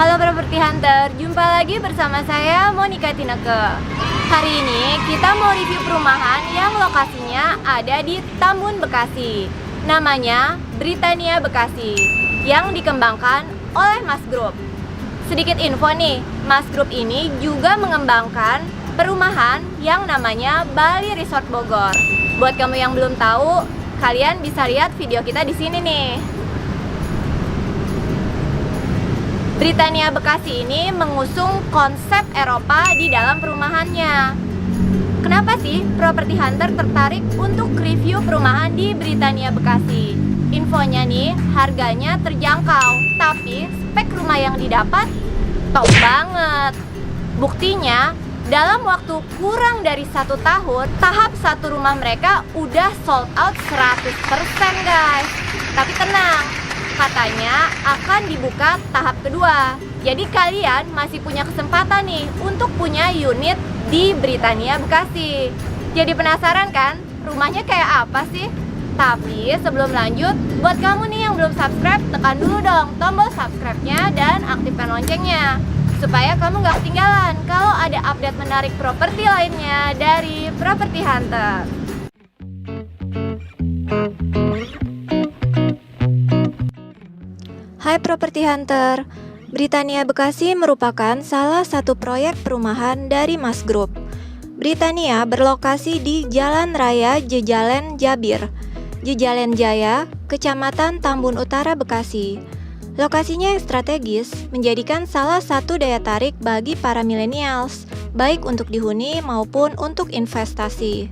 Halo Property Hunter, jumpa lagi bersama saya Monica Tineke. Hari ini kita mau review perumahan yang lokasinya ada di Tambun, Bekasi. Namanya Britania Bekasi, yang dikembangkan oleh Mas Group. Sedikit info nih, Mas Group ini juga mengembangkan perumahan yang namanya Bali Resort Bogor. Buat kamu yang belum tahu, kalian bisa lihat video kita di sini nih. Britania Bekasi ini mengusung konsep Eropa di dalam perumahannya. Kenapa sih Property Hunter tertarik untuk review perumahan di Britania Bekasi? Infonya nih, harganya terjangkau, tapi spek rumah yang didapat top banget. Buktinya, dalam waktu kurang dari 1 tahun, tahap 1 rumah mereka udah sold out 100% guys. Tapi tenang, katanya akan dibuka tahap kedua. Jadi kalian masih punya kesempatan nih untuk punya unit di Britania Bekasi. Jadi penasaran kan rumahnya kayak apa sih? Tapi sebelum lanjut, buat kamu nih yang belum subscribe, tekan dulu dong tombol subscribe-nya dan aktifkan loncengnya, supaya kamu gak ketinggalan kalau ada update menarik properti lainnya dari Property Hunter. Hai Property Hunter, Britania Bekasi merupakan salah satu proyek perumahan dari Mas Group. Britania berlokasi di Jalan Raya Jejalen Jabir, Jejalen Jaya, Kecamatan Tambun Utara, Bekasi. Lokasinya yang strategis menjadikan salah satu daya tarik bagi para millennials, baik untuk dihuni maupun untuk investasi.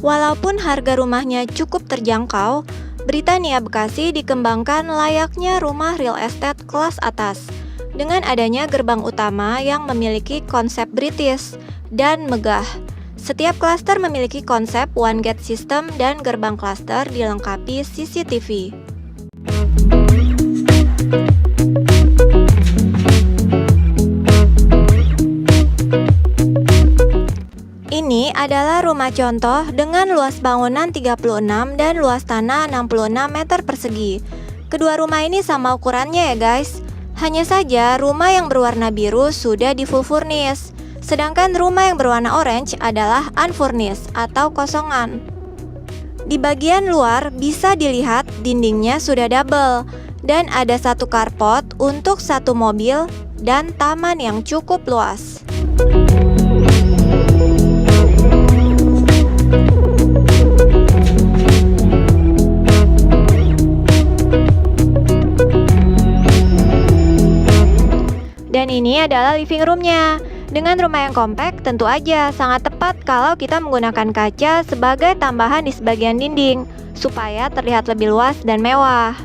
Walaupun harga rumahnya cukup terjangkau, Britania Bekasi dikembangkan layaknya rumah real estate kelas atas, dengan adanya gerbang utama yang memiliki konsep British dan megah. Setiap klaster memiliki konsep one gate system dan gerbang klaster dilengkapi CCTV. Ini adalah rumah contoh dengan luas bangunan 36 dan luas tanah 66 meter persegi. Kedua rumah ini sama ukurannya ya guys. Hanya saja rumah yang berwarna biru sudah di full furnish, sedangkan rumah yang berwarna orange adalah unfurnished atau kosongan. Di bagian luar bisa dilihat dindingnya sudah double dan ada satu carport untuk satu mobil dan taman yang cukup luas. Dan ini adalah living roomnya. Dengan rumah yang kompak, tentu aja sangat tepat kalau kita menggunakan kaca sebagai tambahan di sebagian dinding, supaya terlihat lebih luas dan mewah.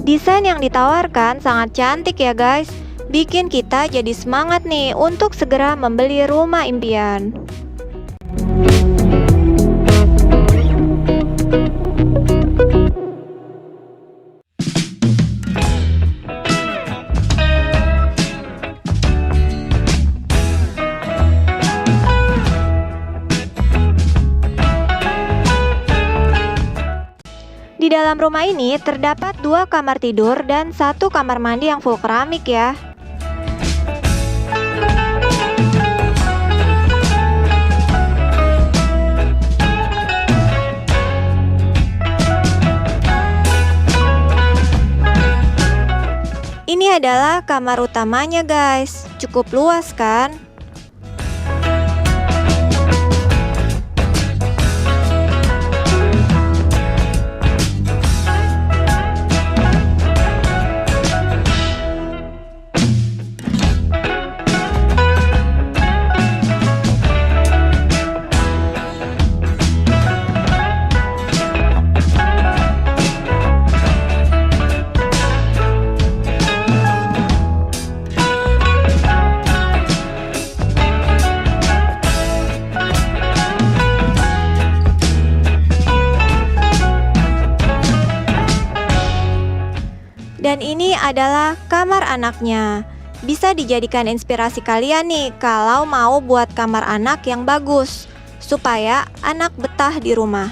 Desain yang ditawarkan sangat cantik ya guys, bikin kita jadi semangat nih untuk segera membeli rumah impian. Di dalam rumah ini terdapat 2 kamar tidur dan 1 kamar mandi yang full keramik ya. Ini adalah kamar utamanya guys, cukup luas kan? Dan ini adalah kamar anaknya. Bisa dijadikan inspirasi kalian nih kalau mau buat kamar anak yang bagus, supaya anak betah di rumah.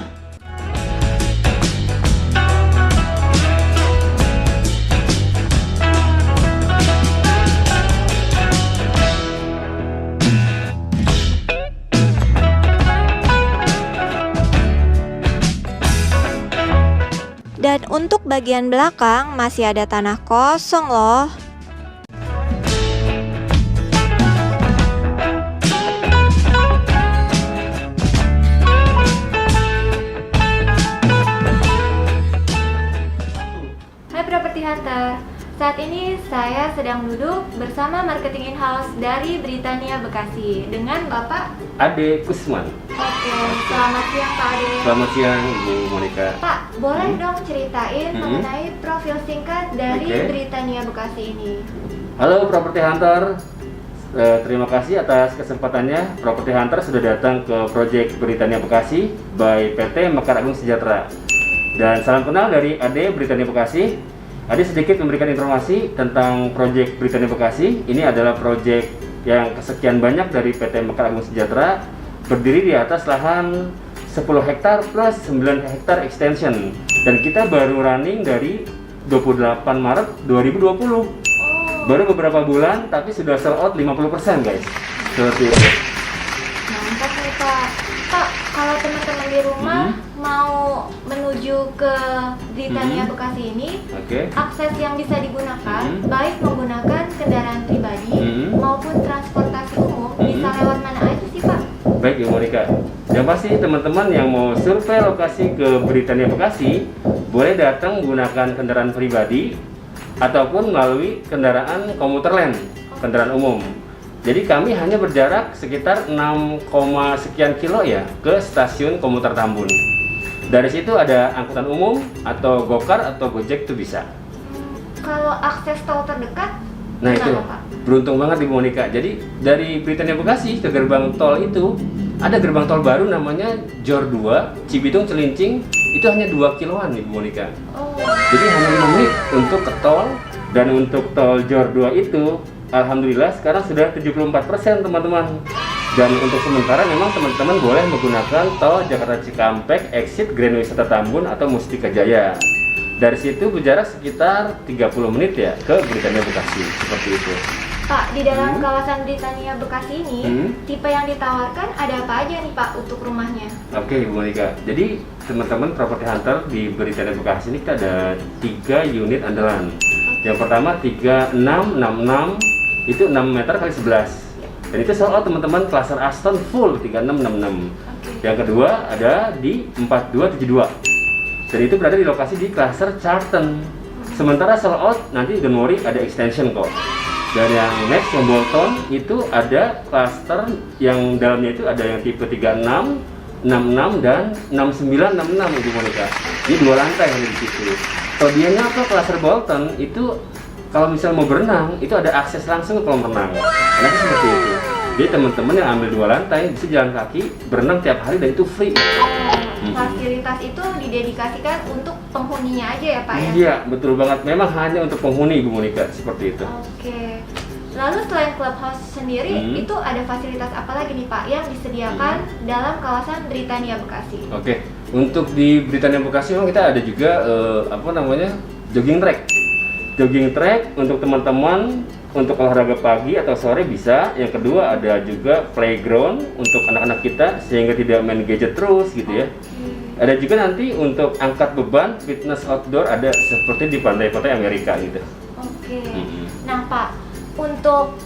bagian belakang masih ada tanah kosong loh. Hai Property Hunter, saat ini saya sedang duduk bersama marketing in-house dari Britania Bekasi dengan Bapak Ade Kusman. Oke, selamat siang Pak Ade. Selamat siang Ibu Monica. Pak, boleh dong ceritain mengenai profil singkat dari Britania Bekasi ini? Halo Property Hunter, terima kasih atas kesempatannya. Property Hunter sudah datang ke proyek Britania Bekasi by PT Mekar Agung Sejahtera. Dan salam kenal dari Ade Britania Bekasi. Ade sedikit memberikan informasi tentang proyek Britania Bekasi. Ini adalah proyek yang kesekian banyak dari PT Mekar Agung Sejahtera, berdiri di atas lahan 10 hektar plus 9 hektar extension. Dan kita baru running dari 28 Maret 2020. Baru beberapa bulan tapi sudah sell out 50% guys. Seperti itu. Mantap nih Pak. Pak, kalau teman-teman di rumah mau menuju ke Britania Bekasi ini, akses yang bisa digunakan baik menggunakan kendaraan pribadi maupun transportasi umum, bisa lewat mana aja sih Pak? Baik Ibu Monica, yang pasti teman-teman yang mau survei lokasi ke Britania Bekasi boleh datang menggunakan kendaraan pribadi ataupun melalui kendaraan komuter lain, kendaraan umum. Jadi kami hanya berjarak sekitar 6, sekian kilo ya ke stasiun komuter Tambun. Dari situ ada angkutan umum atau Gokar atau Gojek itu bisa. Kalau akses tol terdekat, nah itu Pak? Beruntung banget Ibu Monica. Jadi dari Britania Bekasi ke gerbang tol itu ada gerbang tol baru namanya JOR 2 Cibitung Cilincing, itu hanya 2 kiloan Ibu Monica. Jadi hanya 5 menit untuk ke tol. Dan untuk tol JOR 2 itu alhamdulillah sekarang sudah 74% teman-teman. Dan untuk sementara memang teman-teman boleh menggunakan tol Jakarta Cikampek exit Grand Wisata Tambun atau Mustika Jaya. Dari situ berjarak sekitar 30 menit ya ke Britania Bekasi, seperti itu. Pak, di dalam kawasan Britania Bekasi ini, tipe yang ditawarkan ada apa aja nih Pak untuk rumahnya? Oke Ibu Monica, jadi teman-teman Property Hunter di Britania Bekasi ini kita ada 3 unit andalan. Yang pertama 3666, itu 6 meter kali 11. Dan itu soal teman-teman cluster Aston full 3666. Yang kedua ada di 4272. Dan itu berada di lokasi di cluster Charlton. Sementara sold out nanti don't worry ada extension kok. Dan yang next yang Bolton itu ada cluster yang dalamnya itu ada yang tipe 36, 66 dan 6966 Ibu Monica. Ini 2 lantai yang di situ. Kelebihannya apa cluster Bolton itu kalau misalnya mau berenang itu ada akses langsung ke kolam renang. Karena itu seperti itu. Jadi teman-teman yang ambil 2 lantai bisa jalan kaki berenang tiap hari dan itu free. Fasilitas itu didedikasikan untuk penghuninya aja ya Pak ya? Iya betul banget. Memang hanya untuk penghuni Ibu Monica seperti itu. Oke. Lalu selain clubhouse sendiri itu ada fasilitas apa lagi nih Pak yang disediakan dalam kawasan Britania Bekasi? Oke. Untuk di Britania Bekasi memang kita ada juga jogging track. Jogging track untuk teman-teman untuk olahraga pagi atau sore bisa. Yang kedua ada juga playground untuk anak-anak kita sehingga tidak main gadget terus gitu ya. Ada juga nanti untuk angkat beban fitness outdoor ada seperti di pantai-pantai Amerika gitu. Oke. Nah Pak, untuk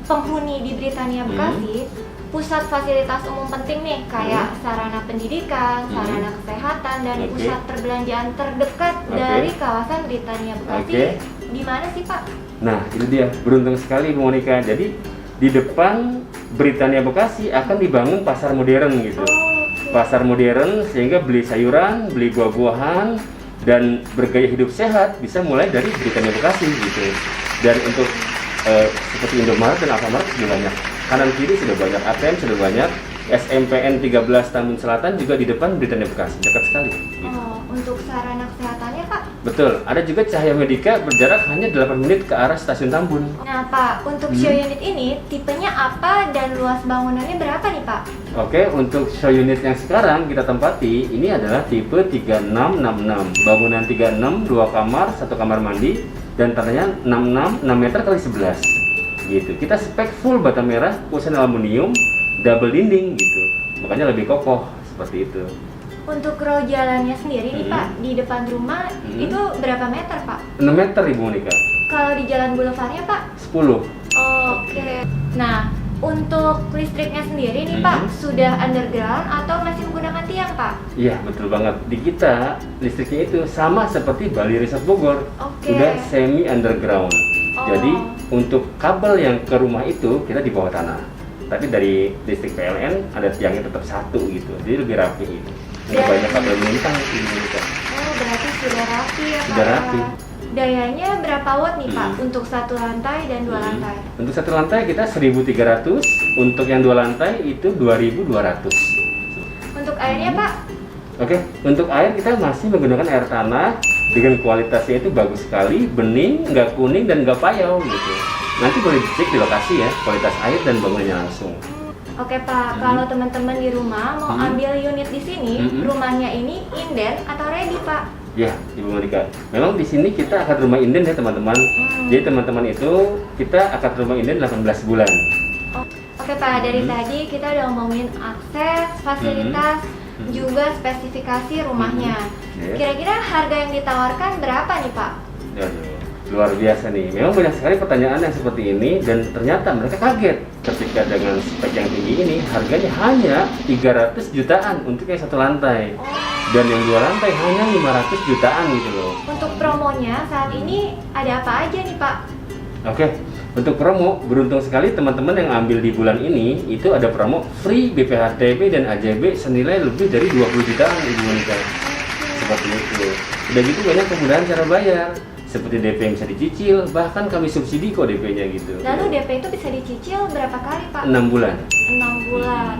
penghuni di Britania Bekasi, pusat fasilitas umum penting nih kayak sarana pendidikan, sarana kesehatan, dan pusat perbelanjaan terdekat dari kawasan Britania Bekasi di mana sih Pak? Nah itu dia, beruntung sekali Bu Monica. Jadi di depan Britania Bekasi akan dibangun pasar modern gitu. Pasar modern sehingga beli sayuran, beli buah-buahan dan bergaya hidup sehat bisa mulai dari Britania Bekasi gitu. Dan untuk seperti Indomaret dan Alfamart sudah banyak. Kanan kiri sudah banyak, ATM sudah banyak, SMPN 13 Tambun Selatan juga di depan Britania Bekasi, dekat sekali. Gitu. Untuk sarana kesehatannya Pak? Betul, ada juga Cahaya Medika berjarak hanya 8 menit ke arah stasiun Tambun. Nah Pak, untuk show unit ini tipenya apa dan luas bangunannya berapa nih Pak? Oke, untuk show unit yang sekarang kita tempati ini adalah tipe 3666. Bangunan 36, 2 kamar, 1 kamar mandi, dan tantanya 66, 6 meter kali 11. Gitu. Kita spek full bata merah, kusen aluminium, double dinding gitu. Makanya lebih kokoh seperti itu. Untuk row jalannya sendiri nih Hmm. Pak, di depan rumah itu berapa meter Pak? 6 meter Ibu Monika. Kalau di jalan boulevardnya Pak? 10. Oke. Nah, untuk listriknya sendiri nih Pak, sudah underground atau masih menggunakan tiang Pak? Iya, betul banget. Di kita listriknya itu sama seperti Bali Resort Bogor. Oke. Udah semi underground. Oh. Jadi untuk kabel yang ke rumah itu kita di bawah tanah. Tapi dari listrik PLN ada tiangnya tetap satu gitu. Jadi lebih rapi gitu. Nggak Dan- banyak kabel melintang di Indonesia. Oh, berarti sudah rapi ya Pak? Sudah rapi. Dayanya berapa watt nih Pak untuk satu lantai dan dua lantai? Untuk satu lantai kita 1.300, untuk yang dua lantai itu 2.200. Untuk airnya Pak? Oke, untuk air kita masih menggunakan air tanah dengan kualitasnya itu bagus sekali, bening, nggak kuning dan nggak payau gitu. Nanti boleh dicek di lokasi ya, kualitas air dan bangunannya langsung. Oke Pak, kalau teman-teman di rumah mau ambil unit di sini, rumahnya ini inden atau ready Pak? Ya, Ibu Monika. Memang di sini kita akad rumah inden ya teman-teman. Jadi teman-teman itu kita akad rumah inden 18 bulan. Oke Pak, dari tadi kita udah ngomongin akses, fasilitas, juga spesifikasi rumahnya. Oke. Kira-kira harga yang ditawarkan berapa nih Pak? Aduh, luar biasa nih. Memang banyak sekali pertanyaan yang seperti ini dan ternyata mereka kaget ketika dengan spek yang tinggi ini harganya hanya 300 jutaan untuk yang satu lantai. Dan yang dua lantai hanya 500 jutaan gitu loh. Untuk promonya saat ini ada apa aja nih Pak? Oke, untuk promo beruntung sekali teman-teman yang ambil di bulan ini itu ada promo free BPHTB dan AJB senilai lebih dari 20 jutaan Ibu Monika. Seperti itu. Udah gitu banyak kemudahan cara bayar. Seperti DP yang bisa dicicil, bahkan kami subsidi kok DP-nya gitu. Lalu DP itu bisa dicicil berapa kali Pak? 6 bulan. 6 bulan.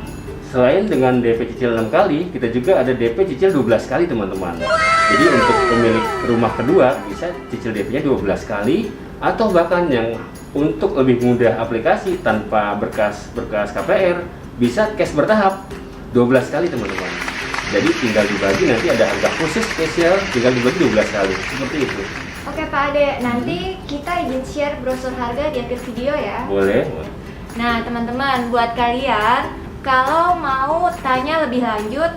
Selain dengan DP cicil 6 kali, kita juga ada DP cicil 12 kali teman-teman. Jadi untuk pemilik rumah kedua bisa cicil DP-nya 12 kali, atau bahkan yang untuk lebih mudah aplikasi tanpa berkas KPR bisa cash bertahap 12 kali teman-teman. Jadi tinggal dibagi, nanti ada harga khusus spesial, tinggal dibagi 12 kali seperti itu. Oke Pak Ade, nanti kita izin share brosur harga di akhir video ya. Boleh? Nah teman-teman, buat kalian kalau mau tanya lebih lanjut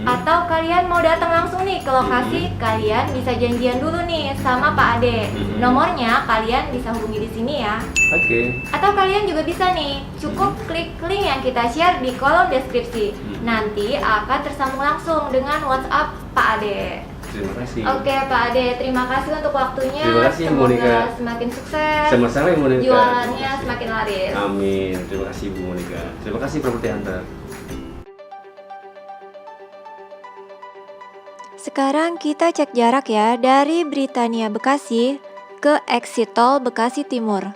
atau kalian mau datang langsung nih ke lokasi, kalian bisa janjian dulu nih sama Pak Ade. Nomornya kalian bisa hubungi di sini ya. Oke. Atau kalian juga bisa nih, cukup klik link yang kita share di kolom deskripsi. Nanti akan tersambung langsung dengan WhatsApp Pak Ade. Terima kasih. Oke Pak Ade, terima kasih untuk waktunya. Terima kasih, Semoga Monika. semakin sukses. Sama-sama Ibu Monika. Jualannya semakin laris. Amin. Terima kasih Bu Monika. Terima kasih Property Hunter. Sekarang kita cek jarak ya dari Britania Bekasi ke exit tol Bekasi Timur.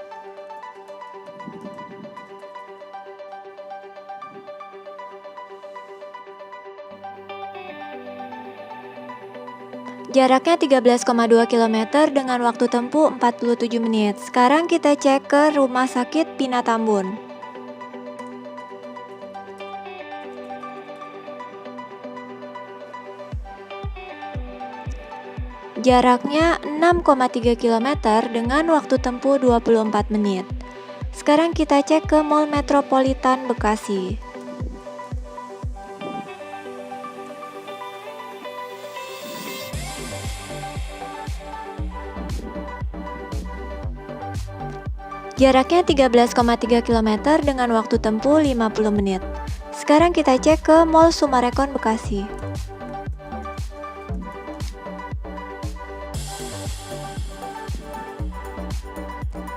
Jaraknya 13,2 km dengan waktu tempuh 47 menit. Sekarang kita cek ke Rumah Sakit Pina Tambun. Jaraknya 6,3 km dengan waktu tempuh 24 menit. Sekarang kita cek ke Mall Metropolitan Bekasi. Jaraknya 13,3 km dengan waktu tempuh 50 menit. Sekarang kita cek ke Mall Sumarekon Bekasi.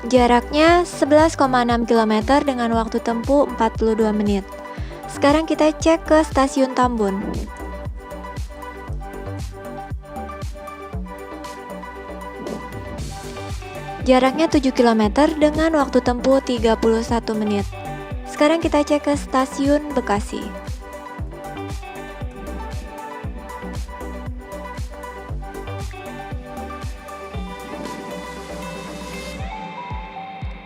Jaraknya 11,6 km dengan waktu tempuh 42 menit. Sekarang kita cek ke Stasiun Tambun. Jaraknya 7 km dengan waktu tempuh 31 menit. Sekarang kita cek ke Stasiun Bekasi.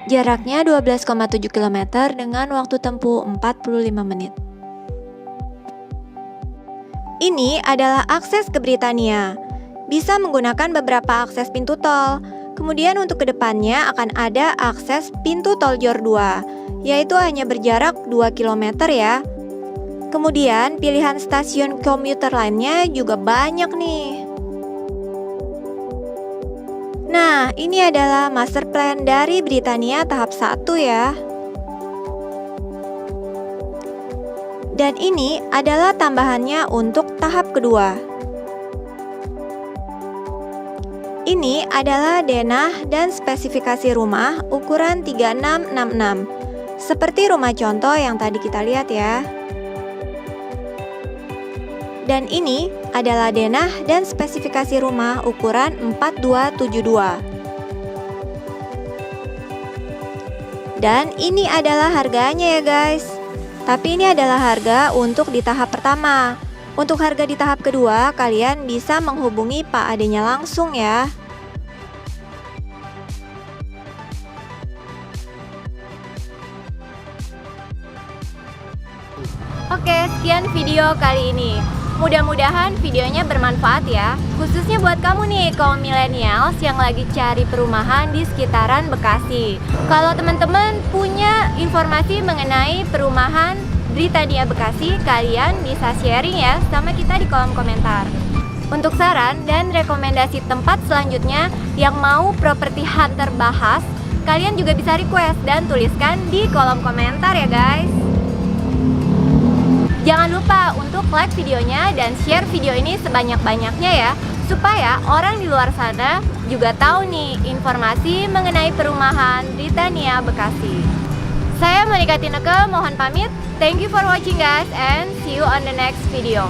Jaraknya 12,7 km dengan waktu tempuh 45 menit. Ini adalah akses ke Britania. Bisa menggunakan beberapa akses pintu tol. Kemudian untuk kedepannya akan ada akses pintu tol Jor 2, yaitu hanya berjarak 2 km ya. Kemudian pilihan stasiun komuter lainnya juga banyak nih. Nah, ini adalah master plan dari Britania tahap 1 ya. Dan ini adalah tambahannya untuk tahap kedua. Ini adalah denah dan spesifikasi rumah ukuran 3666. Seperti rumah contoh yang tadi kita lihat ya. Dan ini adalah denah dan spesifikasi rumah ukuran 4272. Dan ini adalah harganya ya guys. Tapi ini adalah harga untuk di tahap pertama. Untuk harga di tahap kedua, kalian bisa menghubungi Pak Adenya langsung ya. Oke, sekian video kali ini. Mudah-mudahan videonya bermanfaat ya, khususnya buat kamu nih kaum milenials yang lagi cari perumahan di sekitaran Bekasi. Kalau teman-teman punya informasi mengenai perumahan Britania Bekasi, kalian bisa sharing ya sama kita di kolom komentar. Untuk saran dan rekomendasi tempat selanjutnya yang mau Property Hunter bahas, kalian juga bisa request dan tuliskan di kolom komentar ya guys. Jangan lupa untuk like videonya dan share video ini sebanyak-banyaknya ya, supaya orang di luar sana juga tahu nih informasi mengenai perumahan Britania Bekasi. Saya Monika Tineke, mohon pamit. Thank you for watching guys and see you on the next video.